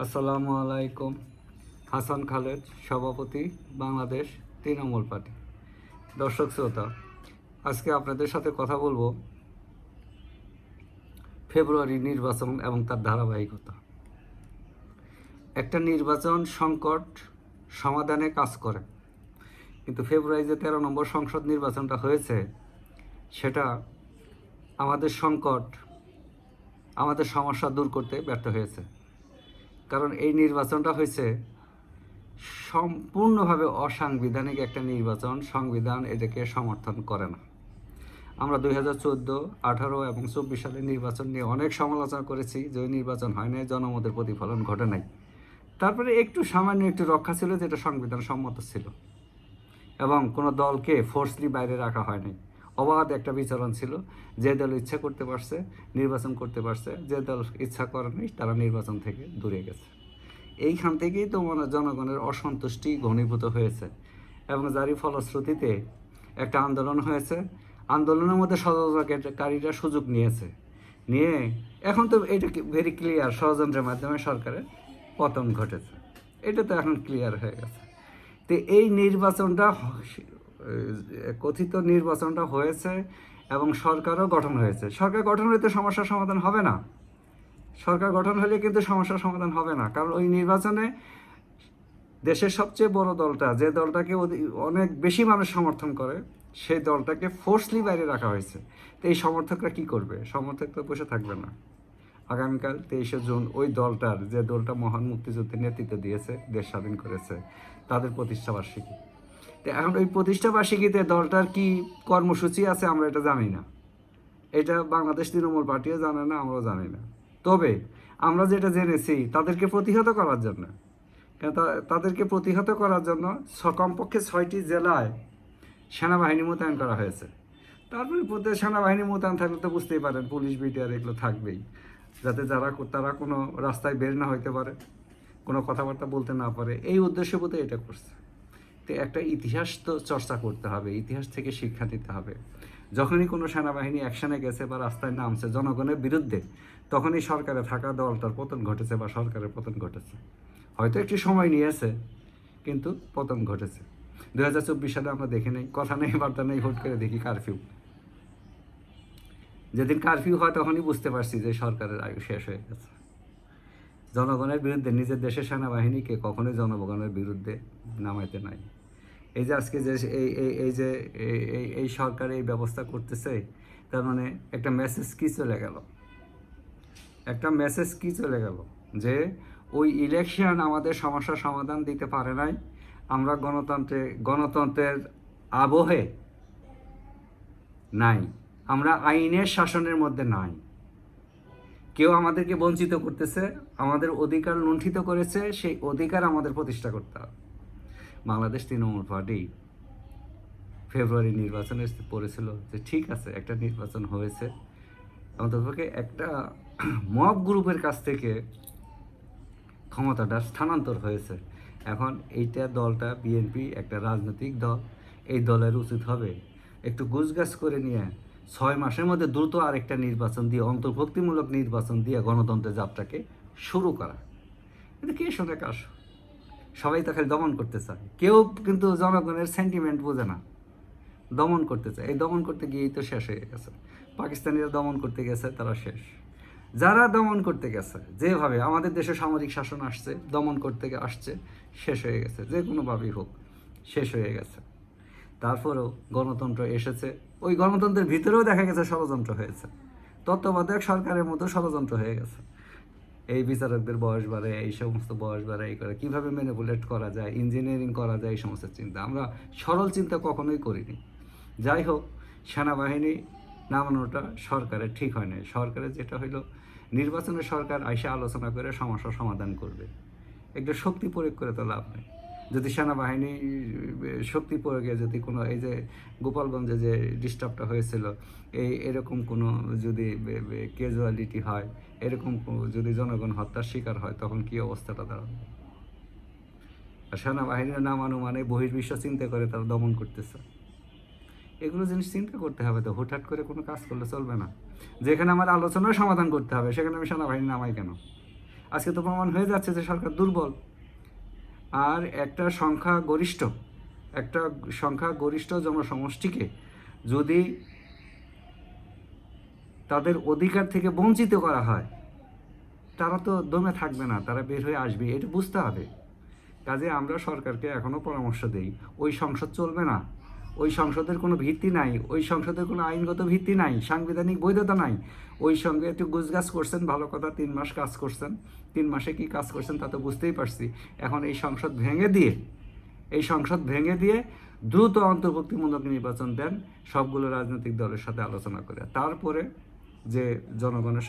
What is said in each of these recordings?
আসসালামু আলাইকুম। হাসান খালেদ, সভাপতি, বাংলাদেশ তৃণমূল পার্টি। দর্শক শ্রোতা, আজকে আপনাদের সাথে কথা বলবো ফেব্রুয়ারি নির্বাচন এবং তার ধারাবাহিকতা। একটা নির্বাচন সংকট সমাধানে কাজ করে, কিন্তু ফেব্রুয়ারি যে 13 নম্বর সংসদ নির্বাচনটা হয়েছে সেটা আমাদের সংকট, আমাদের সমস্যা দূর করতে ব্যর্থ হয়েছে। কারণ এই নির্বাচনটা হয়েছে সম্পূর্ণভাবে অসাংবিধানিক একটা নির্বাচন। সংবিধান এটাকে সমর্থন করে না। আমরা 2014, 18 এবং 24 সালের নির্বাচন নিয়ে অনেক সমালোচনা করেছি যে ওই নির্বাচন হয় নাই, জনমতের প্রতিফলন ঘটে নাই। তারপরে সামান্য একটু রক্ষা ছিল, যেটা সংবিধান সম্মত ছিল, এবং কোনো দলকে ফোর্সলি বাইরে রাখা হয়নি। অবাধ একটা বিচরণ ছিল। যে দল ইচ্ছা করতে পারছে নির্বাচন করতে পারছে, যে দল ইচ্ছা করে নাই তারা নির্বাচন থেকে দূরে গেছে। এইখান থেকেই তো জনগণের অসন্তুষ্টি ঘনীভূত হয়েছে, এবং যারই ফলশ্রুতিতে একটা আন্দোলন হয়েছে। আন্দোলনের মধ্যে ষড়যন্ত্রকারীরা সুযোগ নিয়ে এখন তো এটা ভেরি ক্লিয়ার, ষড়যন্ত্রের মাধ্যমে সরকারের পতন ঘটেছে। এটা তো এখন ক্লিয়ার হয়ে গেছে। তো এই নির্বাচনটা, কথিত নির্বাচনটা হয়েছে এবং সরকারও গঠন হয়েছে। সরকার গঠন হলে তো সমস্যার সমাধান হবে না। সরকার গঠন হলে কিন্তু সমস্যার সমাধান হবে না, কারণ ওই নির্বাচনে দেশের সবচেয়ে বড় দলটা, যে দলটাকে অনেক বেশি মানুষ সমর্থন করে, সেই দলটাকে ফোর্সলি বাইরে রাখা হয়েছে। তো এই সমর্থকরা কি করবে? সমর্থক তো বসে থাকবে না। আগামীকাল 23শে জুন ওই দলটার, যে দলটা মহান মুক্তিযুদ্ধের নেতৃত্ব দিয়েছে, দেশ স্বাধীন করেছে, তাদের প্রতিষ্ঠাবার্ষিকী। তো এখন ওই প্রতিষ্ঠাবার্ষিকীতে দলটার কি কর্মসূচি আছে আমরা এটা জানি না। এটা বাংলাদেশ তৃণমূল পার্টিও জানে না, আমরাও জানি না। তবে আমরা যেটা জেনেছি, তাদেরকে প্রতিহত করার জন্য, তাদেরকে প্রতিহত করার জন্য কমপক্ষে 6টি জেলায় সেনাবাহিনী মোতায়েন করা হয়েছে। তারপরে প্রত্যেক সেনাবাহিনী মোতায়েন থাকলে তো বুঝতেই পারেন, পুলিশ বিটিআর এগুলো থাকবেই, যাতে তারা কোনো রাস্তায় বের না হইতে পারে, কোনো কথাবার্তা বলতে না পারে। এই উদ্দেশ্যবোধে এটা করছে। তো একটা ইতিহাস তো চর্চা করতে হবে, ইতিহাস থেকে শিক্ষা নিতে হবে। যখনই কোনো সেনাবাহিনী অ্যাকশনে গেছে বা রাস্তায় নামছে জনগণের বিরুদ্ধে, তখনই সরকারে থাকা দলটার পতন ঘটেছে বা সরকারের পতন ঘটেছে। হয়তো একটু সময় নিয়েছে, কিন্তু পতন ঘটেছে। 2024 সালে আমরা দেখি নাই, কথা নেই বার্তা নেই, হুট করে দেখি কারফিউ। যেদিন কারফিউ হয় তখনই বুঝতে পারছি যে সরকারের আয়ু শেষ হয়ে গেছে। জনগণের বিরুদ্ধে, নিজের দেশের সেনাবাহিনীকে কখনোই জনগণের বিরুদ্ধে নামাইতে নাই। এই যে আজকে যে এই সরকার এই ব্যবস্থা করতেছে, তার মানে একটা মেসেজ কি চলে গেল? যে ওই ইলেকশন আমাদের সমস্যার সমাধান দিতে পারে নাই। আমরা গণতন্ত্রের আবহে নাই, আমরা আইনের শাসনের মধ্যে নাই। কেউ আমাদেরকে বঞ্চিত করতেছে, আমাদের অধিকার লুণ্ঠিত করেছে, সেই অধিকার আমাদের প্রতিষ্ঠা করতে হবে। বাংলাদেশ তৃণমূল পার্টি ফেব্রুয়ারি নির্বাচনে পড়েছিল যে ঠিক আছে, একটা নির্বাচন হয়েছে, অন্ততপক্ষে একটা মব গ্রুপের কাছ থেকে ক্ষমতাটা স্থানান্তর হয়েছে। এখন দলটা বিএনপি একটা রাজনৈতিক দল। এই দলের উচিত হবে একটু গুছগাছ করে নিয়ে 6 মাসের মধ্যে দ্রুত আরেকটা নির্বাচন দিয়ে, অন্তর্ভুক্তিমূলক নির্বাচন দিয়ে গণতন্ত্রের যাত্রাকে শুরু করা। কিন্তু কে শোনে কাজ? সবাই তো খালি দমন করতে চায়, কেউ কিন্তু জনগণের সেন্টিমেন্ট বোঝে না। দমন করতে চায়, এই দমন করতে গিয়েই তো শেষ হয়ে গেছে। পাকিস্তানিরা দমন করতে গেছে, তারা শেষ। যারা দমন করতে গেছে, যেভাবে আমাদের দেশে সামরিক শাসন আসছে, দমন করতে আসছে, শেষ হয়ে গেছে। যে কোনোভাবেই হোক শেষ হয়ে গেছে। তারপরেও গণতন্ত্র এসেছে, ওই গণতন্ত্রের ভিতরেও দেখা গেছে ষড়যন্ত্র হয়েছে। তত্ত্বাবধায়ক সরকারের মতো ষড়যন্ত্র হয়ে গেছে। এই বিচারকদের বয়স বাড়ে, এই সমস্ত বয়স বাড়ে, এই করে কীভাবে ম্যানিপুলেট করা যায়, ইঞ্জিনিয়ারিং করা যায়, এই সমস্ত চিন্তা আমরা সরল চিন্তা কখনোই করিনি। যাই হোক, সেনাবাহিনী নামানোটা সরকারের ঠিক হয় নাই। সরকারের যেটা হইলো, নির্বাচনের সরকার আইসা আলোচনা করে সমস্যার সমাধান করবে। একটা শক্তি প্রয়োগ করে তো লাভ নেই। যদি সেনাবাহিনী শক্তি প্রয়োগে যদি কোনো, এই যে গোপালগঞ্জে যে ডিস্টার্বটা হয়েছিল, এরকম কোনো যদি ক্যাজুয়ালিটি হয়, এরকম যদি জনগণ হত্যার শিকার হয়, তখন কী অবস্থাটা দাঁড়াবে? আর সেনাবাহিনীর নামানো মানে বহির্বিশ্ব চিন্তা করে তারা দমন করতেছে। এগুলো জিনিস চিন্তা করতে হবে। তো হুটহাট করে কোনো কাজ করলে চলবে না। যেখানে আমার আলোচনার সমাধান করতে হবে, সেখানে আমি সেনাবাহিনী নামাই কেন? আজকে তো প্রমাণ হয়ে যাচ্ছে যে সরকার দুর্বল। আর একটা সংখ্যাগরিষ্ঠ জনসমষ্টিকে যদি তাদের অধিকার থেকে বঞ্চিত করা হয়, তারা তো দমে থাকবে না, তারা বের হয়ে আসবে, এটা বুঝতে হবে। কাজে আমরা সরকারকে এখনও পরামর্শ দেই, ওই সংসদ চলবে না, ওই সংসদের কোনো ভিত্তি নাই, ওই সংসদের কোনো আইনগত ভিত্তি নাই, সাংবিধানিক বৈধতা নাই। ওই সঙ্গে একটু গুজগাছ করছেন, ভালো কথা, 3 মাস কাজ করছেন, 3 মাসে কি কাজ করছেন তা তো বুঝতেই পারছি। এখন এই সংসদ ভেঙে দিয়ে দ্রুত অন্তর্ভুক্তিমূলক নির্বাচন দেন, সবগুলো রাজনৈতিক দলের সাথে আলোচনা করে। তারপরে যে জনগণের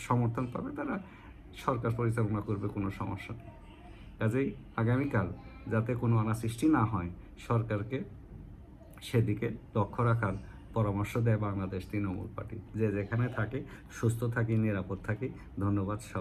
সমর্থন পাবে তারা সরকার পরিচালনা করবে, কোনো সমস্যা নেই। কাজেই আগামীকাল যাতে কোনো অনাসৃষ্টি না হয়, সরকারকে সেদিকে লক্ষ্য রাখার পরামর্শ দেয় বাংলাদেশ তৃণমূল পার্টি। যে যেখানে থাকি সুস্থ থাকি, নিরাপদ থাকি। ধন্যবাদ।